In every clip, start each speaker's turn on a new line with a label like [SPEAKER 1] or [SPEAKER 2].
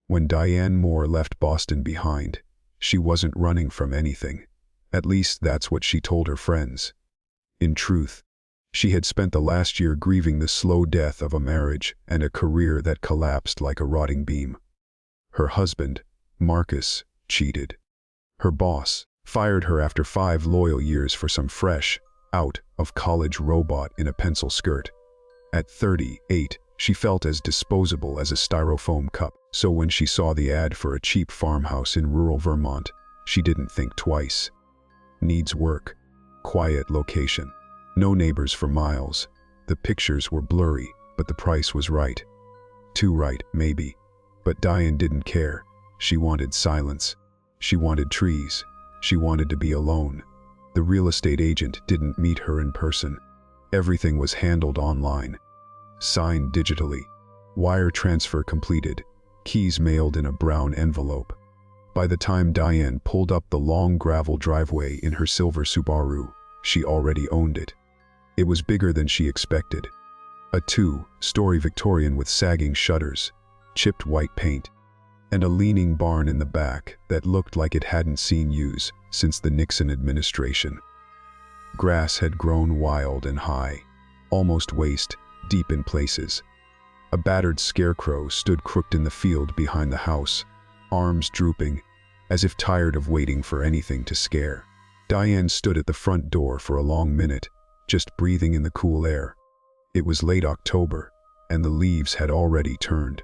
[SPEAKER 1] When Diane Moore left Boston behind, she wasn't running from anything. At least that's what she told her friends. In truth, she had spent the last year grieving the slow death of a marriage and a career that collapsed like a rotting beam. Her husband, Marcus, cheated. Her boss fired her after 5 loyal years for some fresh, out-of-college robot in a pencil skirt. At 38, she felt as disposable as a styrofoam cup, so when she saw the ad for a cheap farmhouse in rural Vermont, she didn't think twice. Needs work. Quiet location. No neighbors for miles. The pictures were blurry, but the price was right. Too right, maybe. But Diane didn't care. She wanted silence. She wanted trees. She wanted to be alone. The real estate agent didn't meet her in person. Everything was handled online. Signed digitally. Wire transfer completed. Keys mailed in a brown envelope. By the time Diane pulled up the long gravel driveway in her silver Subaru, she already owned it. It was bigger than she expected. A 2-story Victorian with sagging shutters, chipped white paint, and a leaning barn in the back that looked like it hadn't seen use since the Nixon administration. Grass had grown wild and high, almost waist deep in places. A battered scarecrow stood crooked in the field behind the house, arms drooping, as if tired of waiting for anything to scare. Diane stood at the front door for a long minute, just breathing in the cool air. It was late October, and the leaves had already turned.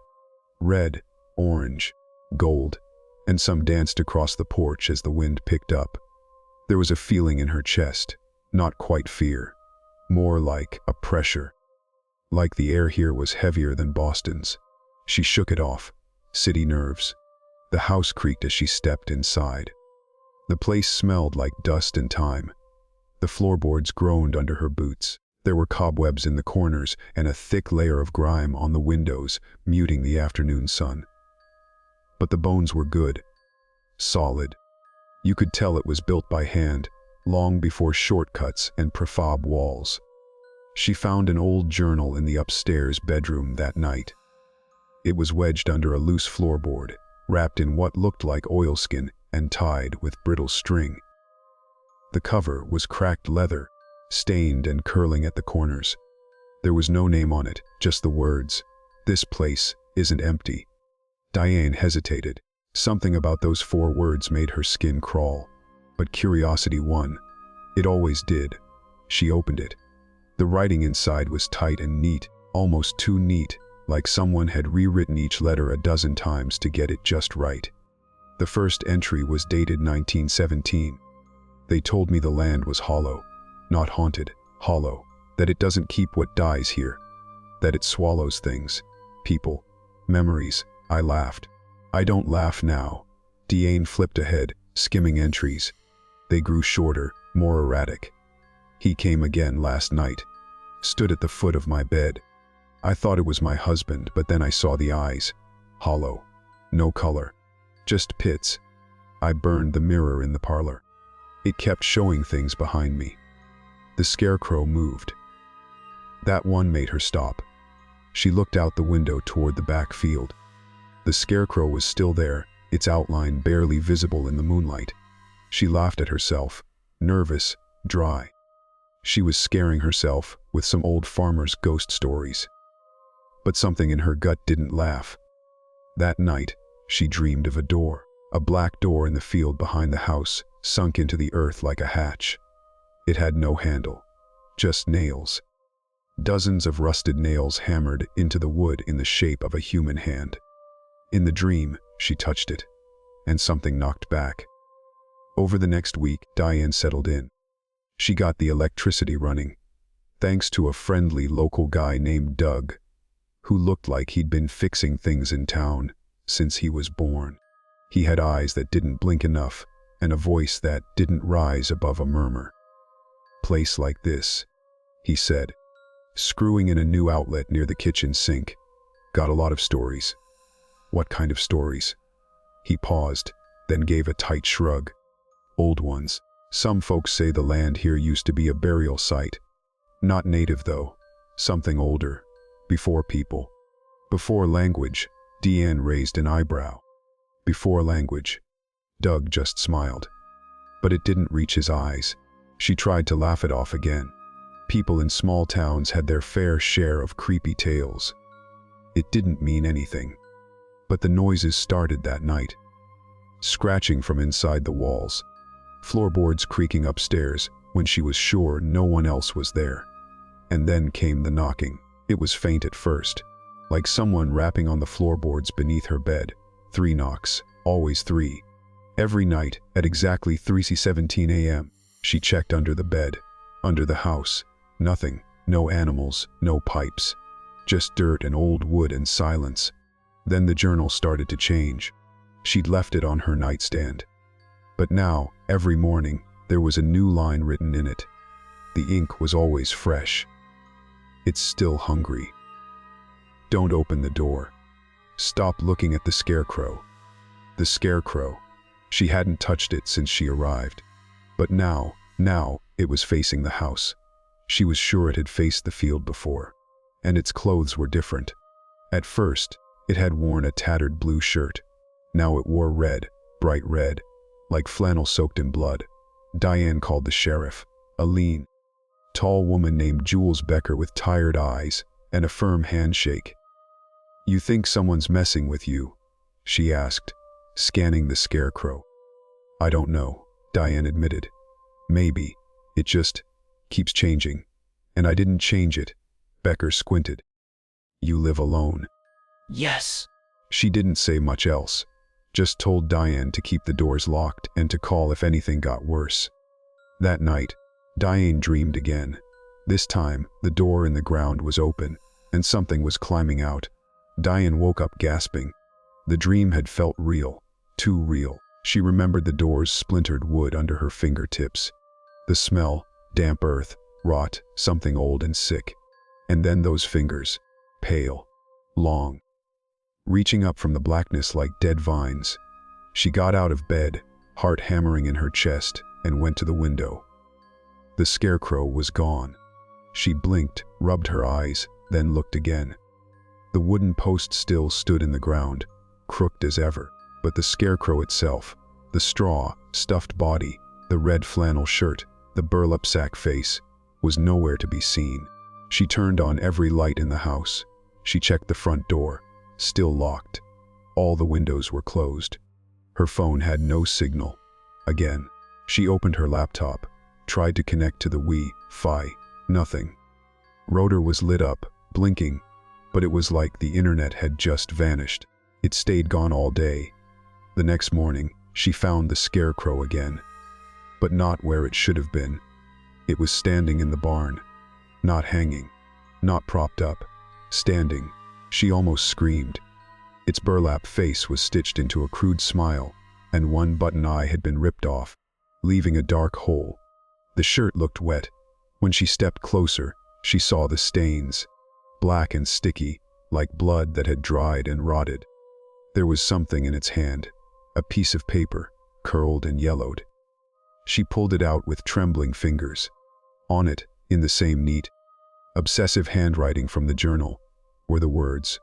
[SPEAKER 1] Red, orange, gold, and some danced across the porch as the wind picked up. There was a feeling in her chest, not quite fear, more like a pressure. Like the air here was heavier than Boston's. She shook it off. City nerves. The house creaked as she stepped inside. The place smelled like dust and time. The floorboards groaned under her boots. There were cobwebs in the corners and a thick layer of grime on the windows, muting the afternoon sun. But the bones were good. Solid. You could tell it was built by hand, long before shortcuts and prefab walls. She found an old journal in the upstairs bedroom that night. It was wedged under a loose floorboard, wrapped in what looked like oilskin and tied with brittle string. The cover was cracked leather, stained and curling at the corners. There was no name on it, just the words, "This place isn't empty." Diane hesitated. Something about those 4 words made her skin crawl. But curiosity won. It always did. She opened it. The writing inside was tight and neat, almost too neat, like someone had rewritten each letter a dozen times to get it just right. The first entry was dated 1917. They told me the land was hollow. Not haunted, hollow. That it doesn't keep what dies here. That it swallows things. People. Memories. I laughed. I don't laugh now. Diane flipped ahead, skimming entries. They grew shorter, more erratic. He came again last night. Stood at the foot of my bed. I thought it was my husband, but then I saw the eyes. Hollow. No color. Just pits. I burned the mirror in the parlor. It kept showing things behind me. The scarecrow moved. That one made her stop. She looked out the window toward the back field. The scarecrow was still there, its outline barely visible in the moonlight. She laughed at herself, nervous, dry. She was scaring herself with some old farmer's ghost stories. But something in her gut didn't laugh. That night, she dreamed of a door. A black door in the field behind the house, sunk into the earth like a hatch. It had no handle, just nails. Dozens of rusted nails hammered into the wood in the shape of a human hand. In the dream, she touched it, and something knocked back. Over the next week, Diane settled in. She got the electricity running, thanks to a friendly local guy named Doug, who looked like he'd been fixing things in town since he was born. He had eyes that didn't blink enough, and a voice that didn't rise above a murmur. "Place like this," he said, screwing in a new outlet near the kitchen sink. "Got a lot of stories." "What kind of stories?" He paused, then gave a tight shrug. "Old ones. Some folks say the land here used to be a burial site. Not native though. Something older. Before people. Before language, Diane raised an eyebrow. Before language, Doug just smiled. But it didn't reach his eyes. She tried to laugh it off again. People in small towns had their fair share of creepy tales. It didn't mean anything. But the noises started that night. Scratching from inside the walls, floorboards creaking upstairs when she was sure no one else was there. And then came the knocking. It was faint at first, like someone rapping on the floorboards beneath her bed. 3 knocks, always 3. Every night at exactly 3:17 a.m., she checked under the bed, under the house. Nothing, no animals, no pipes, just dirt and old wood and silence. Then the journal started to change. She'd left it on her nightstand. But now, every morning, there was a new line written in it. The ink was always fresh. It's still hungry. Don't open the door. Stop looking at the scarecrow. The scarecrow. She hadn't touched it since she arrived. But now, it was facing the house. She was sure it had faced the field before. And its clothes were different. At first, it had worn a tattered blue shirt. Now it wore red, bright red, like flannel soaked in blood. Diane called the sheriff, a lean, tall woman named Jules Becker with tired eyes and a firm handshake. "You think someone's messing with you?" she asked, scanning the scarecrow. "I don't know," Diane admitted. "Maybe. It just keeps changing. And I didn't change it." Becker squinted. "You live alone?"
[SPEAKER 2] "Yes."
[SPEAKER 1] She didn't say much else, just told Diane to keep the doors locked and to call if anything got worse. That night, Diane dreamed again. This time, the door in the ground was open, and something was climbing out. Diane woke up gasping. The dream had felt real, too real. She remembered the door's splintered wood under her fingertips. The smell, damp earth, rot, something old and sick. And then those fingers, pale, long, reaching up from the blackness like dead vines. She got out of bed, heart hammering in her chest, and went to the window. The scarecrow was gone. She blinked, rubbed her eyes, then looked again. The wooden post still stood in the ground, crooked as ever, but the scarecrow itself, the straw, stuffed body, the red flannel shirt, the burlap sack face, was nowhere to be seen. She turned on every light in the house. She checked the front door, still locked. All the windows were closed. Her phone had no signal. Again, she opened her laptop, tried to connect to the Wi-Fi. Nothing. Router was lit up, blinking, but it was like the internet had just vanished. It stayed gone all day. The next morning, she found the scarecrow again. But not where it should have been. It was standing in the barn. Not hanging. Not propped up. Standing. She almost screamed. Its burlap face was stitched into a crude smile, and one button eye had been ripped off, leaving a dark hole. The shirt looked wet. When she stepped closer, she saw the stains, black and sticky, like blood that had dried and rotted. There was something in its hand, a piece of paper, curled and yellowed. She pulled it out with trembling fingers. On it, in the same neat, obsessive handwriting from the journal, were the words,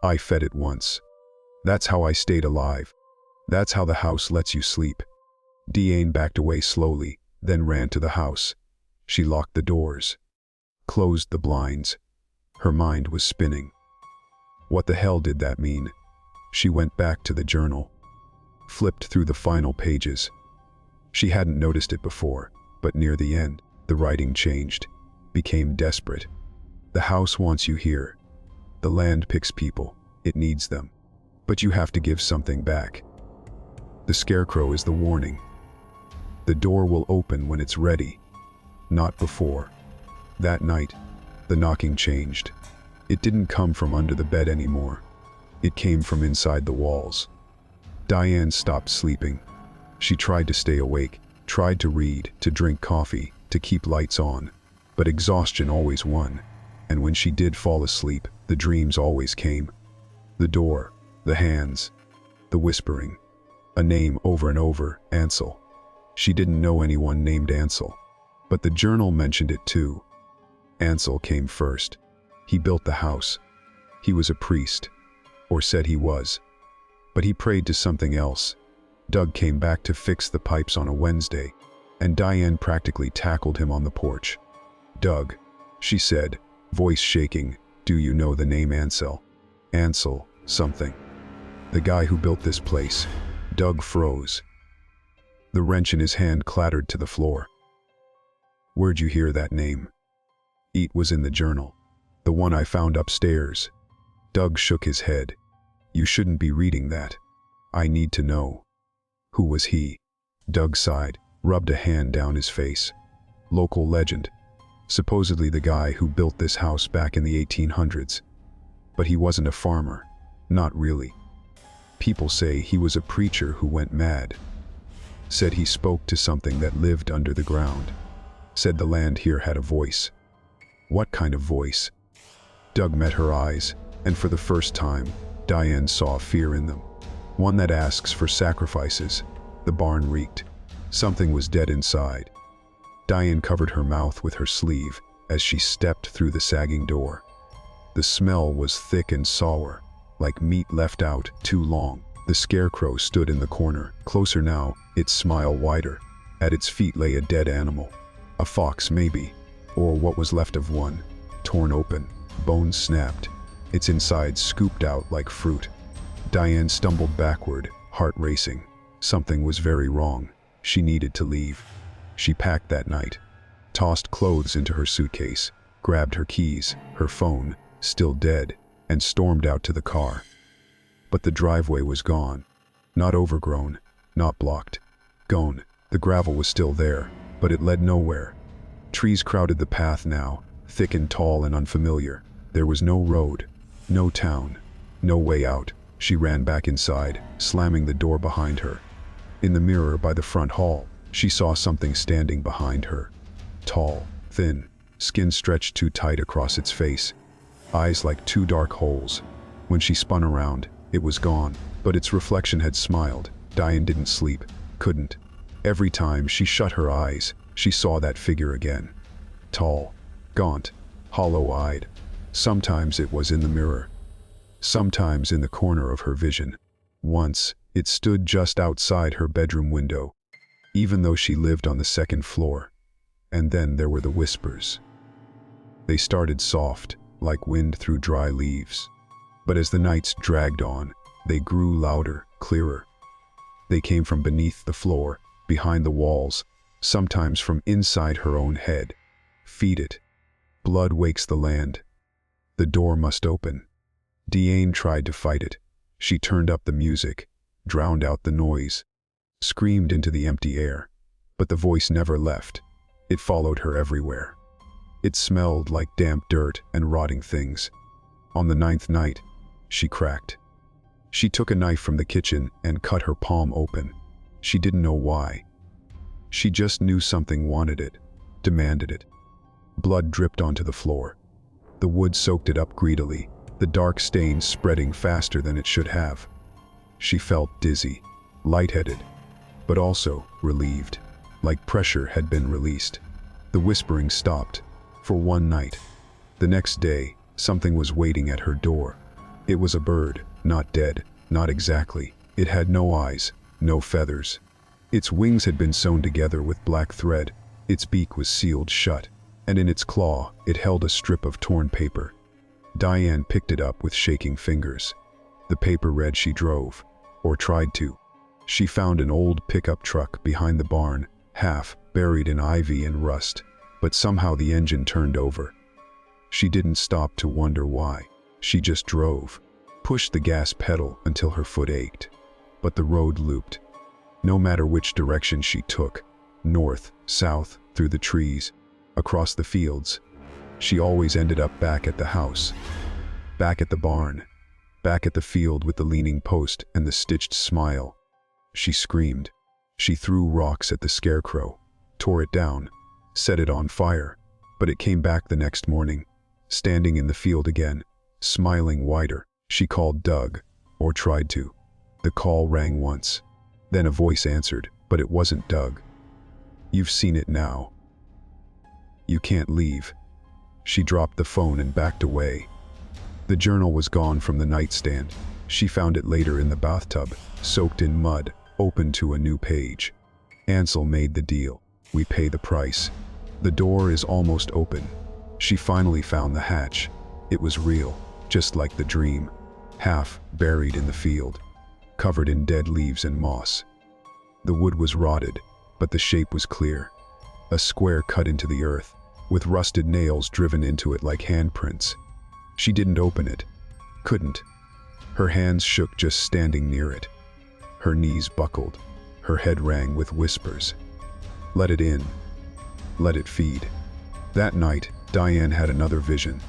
[SPEAKER 1] "I fed it once. That's how I stayed alive. That's how the house lets you sleep." Diane backed away slowly, then ran to the house. She locked the doors, closed the blinds. Her mind was spinning. What the hell did that mean? She went back to the journal, flipped through the final pages. She hadn't noticed it before, but near the end, the writing changed, became desperate. "The house wants you here. The land picks people. It needs them. But you have to give something back. The scarecrow is the warning. The door will open when it's ready, not before." That night, the knocking changed. It didn't come from under the bed anymore. It came from inside the walls. Diane stopped sleeping. She tried to stay awake, tried to read, to drink coffee, to keep lights on. But exhaustion always won. And when she did fall asleep, the dreams always came. The door, the hands, the whispering. A name over and over, Ansel. She didn't know anyone named Ansel. But the journal mentioned it too. Ansel came first. He built the house. He was a priest. or said he was. But he prayed to something else. Doug came back to fix the pipes on a Wednesday, and Diane practically tackled him on the porch. "Doug," she said, voice shaking, "do you know the name Ansel?" "Ansel, something. The guy who built this place." Doug froze. The wrench in his hand clattered to the floor. "Where'd you hear that name?" "It was in the journal. The one I found upstairs." Doug shook his head. "You shouldn't be reading that. I need to know." "Who was he?" Doug sighed, rubbed a hand down his face. "Local legend. Supposedly the guy who built this house back in the 1800s. But he wasn't a farmer. Not really. People say he was a preacher who went mad. Said he spoke to something that lived under the ground. Said the land here had a voice." "What kind of voice?" Doug met her eyes, and for the first time, Diane saw fear in them. One that asks for sacrifices. The barn reeked. Something was dead inside. Diane covered her mouth with her sleeve as she stepped through the sagging door. The smell was thick and sour, like meat left out too long. The scarecrow stood in the corner, closer now, its smile wider. At its feet lay a dead animal. A fox maybe, or what was left of one, torn open, bones snapped, its insides scooped out like fruit. Diane stumbled backward, heart racing. Something was very wrong. She needed to leave. She packed that night, tossed clothes into her suitcase, grabbed her keys, her phone, still dead, and stormed out to the car. But the driveway was gone. Not overgrown, not blocked. Gone. The gravel was still there, but it led nowhere. Trees crowded the path now, thick and tall and unfamiliar. There was no road, no town, no way out. She ran back inside, slamming the door behind her. In the mirror by the front hall, she saw something standing behind her. Tall, thin, skin stretched too tight across its face, eyes like two dark holes. When she spun around, it was gone, but its reflection had smiled. Diane didn't sleep, couldn't. Every time she shut her eyes, she saw that figure again. Tall, gaunt, hollow-eyed. Sometimes it was in the mirror, sometimes in the corner of her vision. Once, it stood just outside her bedroom window, even though she lived on the second floor. And then there were the whispers. They started soft, like wind through dry leaves. But as the nights dragged on, they grew louder, clearer. They came from beneath the floor, behind the walls, sometimes from inside her own head. Feed it. Blood wakes the land. The door must open. Diane tried to fight it. She turned up the music, drowned out the noise, screamed into the empty air. But the voice never left. It followed her everywhere. It smelled like damp dirt and rotting things. On the 9th night, she cracked. She took a knife from the kitchen and cut her palm open. She didn't know why. She just knew something wanted it, demanded it. Blood dripped onto the floor. The wood soaked it up greedily, the dark stain spreading faster than it should have. She felt dizzy, lightheaded, but also relieved, like pressure had been released. The whispering stopped, for one night. The next day, something was waiting at her door. It was a bird, not dead, not exactly. It had no eyes, no feathers. Its wings had been sewn together with black thread. Its beak was sealed shut, and in its claw, it held a strip of torn paper. Diane picked it up with shaking fingers. The paper read she drove, or tried to. She found an old pickup truck behind the barn, half buried in ivy and rust, but somehow the engine turned over. She didn't stop to wonder why. She just drove, pushed the gas pedal until her foot ached. But the road looped. No matter which direction she took, north, south, through the trees, across the fields, she always ended up back at the house, back at the barn, back at the field with the leaning post and the stitched smile. She screamed. She threw rocks at the scarecrow, tore it down, set it on fire, but it came back the next morning, standing in the field again, smiling wider. She called Doug, or tried to. The call rang once. Then a voice answered, but it wasn't Doug. "You've seen it now. You can't leave." She dropped the phone and backed away. The journal was gone from the nightstand. She found it later in the bathtub, soaked in mud, open to a new page. Ansel made the deal. We pay the price. The door is almost open. She finally found the hatch. It was real, just like the dream. Half buried in the field, covered in dead leaves and moss. The wood was rotted, but the shape was clear. A square cut into the earth, with rusted nails driven into it like handprints. She didn't open it. Couldn't. Her hands shook just standing near it. Her knees buckled. Her head rang with whispers. Let it in. Let it feed. That night, Diane had another vision.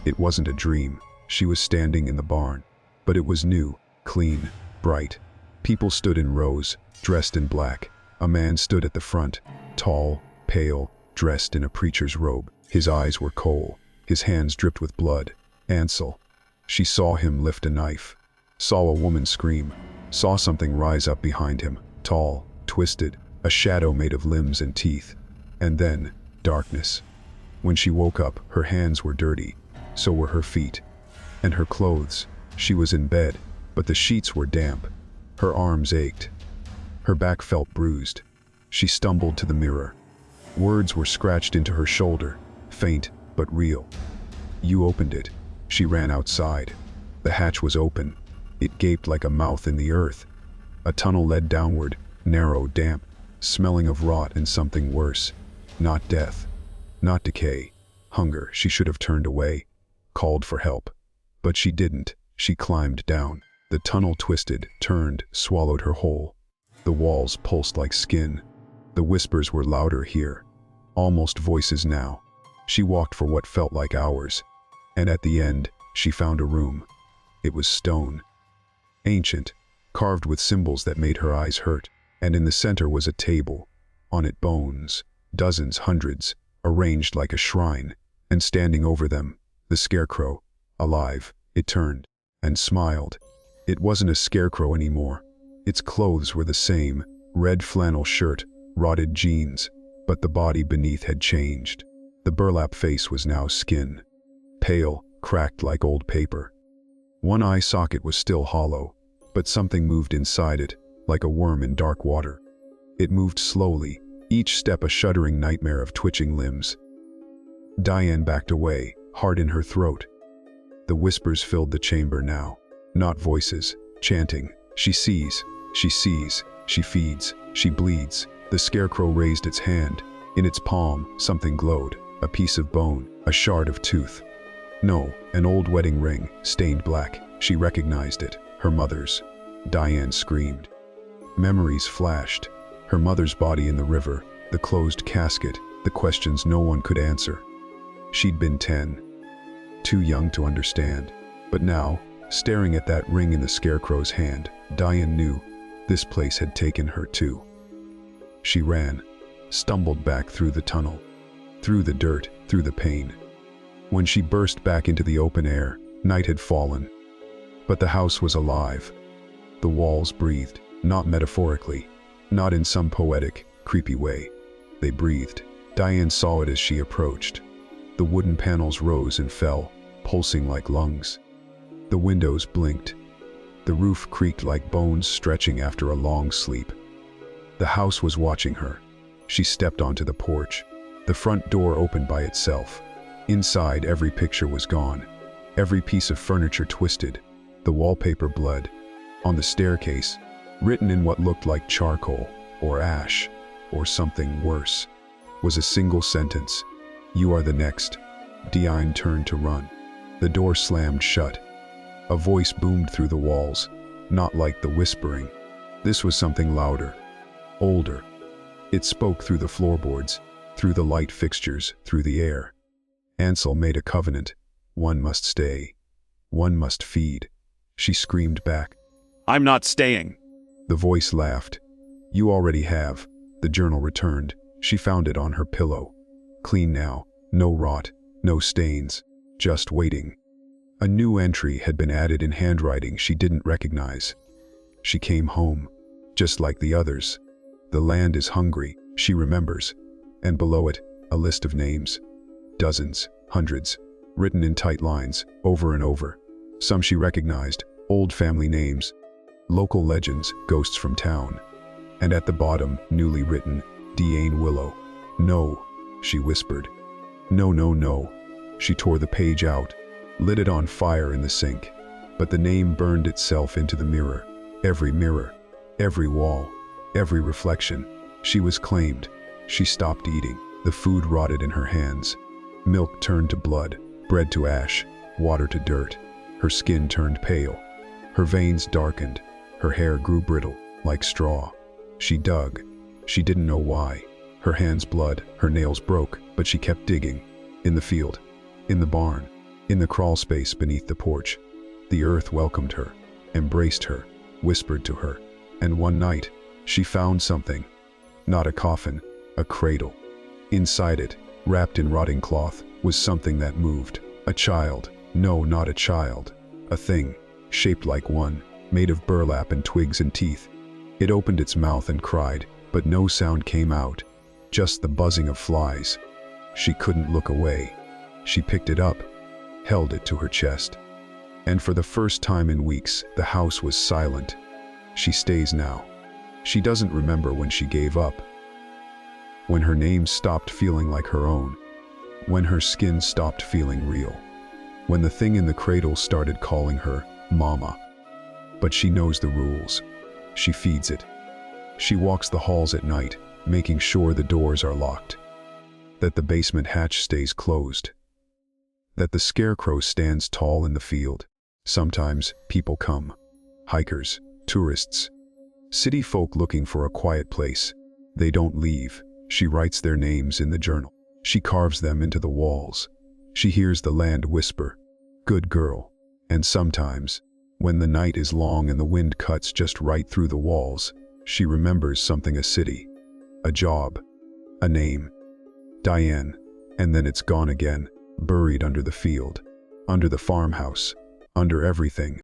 [SPEAKER 1] It wasn't a dream. She was standing in the barn. But it was new, clean, bright. People stood in rows, dressed in black. A man stood at the front, tall, pale, dressed in a preacher's robe. His eyes were coal. His hands dripped with blood. Ansel. She saw him lift a knife. Saw a woman scream. Saw something rise up behind him, tall, twisted, a shadow made of limbs and teeth. And then, darkness. When she woke up, her hands were dirty. So were her feet. And her clothes. She was in bed, but the sheets were damp. Her arms ached. Her back felt bruised. She stumbled to the mirror. Words were scratched into her shoulder, faint but real. You opened it. She ran outside. The hatch was open. It gaped like a mouth in the earth. A tunnel led downward, narrow, damp, smelling of rot and something worse. Not death. Not decay. Hunger. She should have turned away, called for help. But she didn't. She climbed down. The tunnel twisted, turned, swallowed her whole. The walls pulsed like skin. The whispers were louder here. Almost voices now. She walked for what felt like hours. And at the end, she found a room. It was stone. Ancient, carved with symbols that made her eyes hurt. And in the center was a table. On it bones. Dozens, hundreds, arranged like a shrine. And standing over them, the scarecrow. Alive, it turned. And smiled. It wasn't a scarecrow anymore. Its clothes were the same, red flannel shirt, rotted jeans, but the body beneath had changed. The burlap face was now skin. Pale, cracked like old paper. One eye socket was still hollow, but something moved inside it, like a worm in dark water. It moved slowly, each step a shuddering nightmare of twitching limbs. Diane backed away, heart in her throat. The whispers filled the chamber now. Not voices, chanting. She sees, she feeds, she bleeds. The scarecrow raised its hand. In its palm, something glowed. A piece of bone, a shard of tooth. No, an old wedding ring, stained black. She recognized it, her mother's. Diane screamed. Memories flashed. Her mother's body in the river, the closed casket, the questions no one could answer. She'd been 10. Too young to understand. But now, staring at that ring in the scarecrow's hand, Diane knew this place had taken her too. She ran, stumbled back through the tunnel, through the dirt, through the pain. When she burst back into the open air, night had fallen. But the house was alive. The walls breathed, not metaphorically, not in some poetic, creepy way. They breathed. Diane saw it as she approached. The wooden panels rose and fell, pulsing like lungs. The windows blinked. The roof creaked like bones stretching after a long sleep. The house was watching her. She stepped onto the porch. The front door opened by itself. Inside, every picture was gone. Every piece of furniture twisted. The wallpaper blood. On the staircase, written in what looked like charcoal, or ash, or something worse, was a single sentence. You are the next. Diane turned to run. The door slammed shut. A voice boomed through the walls, not like the whispering. This was something louder, older. It spoke through the floorboards, through the light fixtures, through the air. Ansel made a covenant. One must stay. One must feed. She screamed back.
[SPEAKER 2] I'm not staying.
[SPEAKER 1] The voice laughed. You already have. The journal returned. She found it on her pillow. Clean now. No rot. No stains. Just waiting. A new entry had been added in handwriting she didn't recognize. She came home, just like the others. The land is hungry, she remembers. And below it, a list of names. Dozens, hundreds, written in tight lines, over and over. Some she recognized, Old family names, local legends, ghosts from town. And at the bottom, newly written, Diane Willow. No, she whispered. No, no, no. She tore the page out, lit it on fire in the sink. But the name burned itself into the mirror, every wall, every reflection. She was claimed. She stopped eating. The food rotted in her hands. Milk turned to blood, bread to ash, water to dirt. Her skin turned pale. Her veins darkened. Her hair grew brittle, like straw. She dug. She didn't know why. Her hands bled, her nails broke, but she kept digging. In the field, in the barn, in the crawl space beneath the porch. The earth welcomed her, embraced her, whispered to her. And one night, she found something. Not a coffin, a cradle. Inside it, wrapped in rotting cloth, was something that moved. A child. No, not a child. A thing, shaped like one, made of burlap and twigs and teeth. It opened its mouth and cried, but no sound came out. Just the buzzing of flies. She couldn't look away. She picked it up, held it to her chest. And for the first time in weeks, the house was silent. She stays now. She doesn't remember when she gave up. When her name stopped feeling like her own. When her skin stopped feeling real. When the thing in the cradle started calling her Mama. But she knows the rules. She feeds it. She walks the halls at night, making sure the doors are locked. That the basement hatch stays closed. That the scarecrow stands tall in the field. Sometimes people come. Hikers, tourists, city folk looking for a quiet place. They don't leave. She writes their names in the journal. She carves them into the walls. She hears the land whisper, "Good girl." And sometimes, when the night is long and the wind cuts just right through the walls, she remembers something: a city, a job, a name. Diane. And then it's gone again, buried under the field, under the farmhouse, under everything.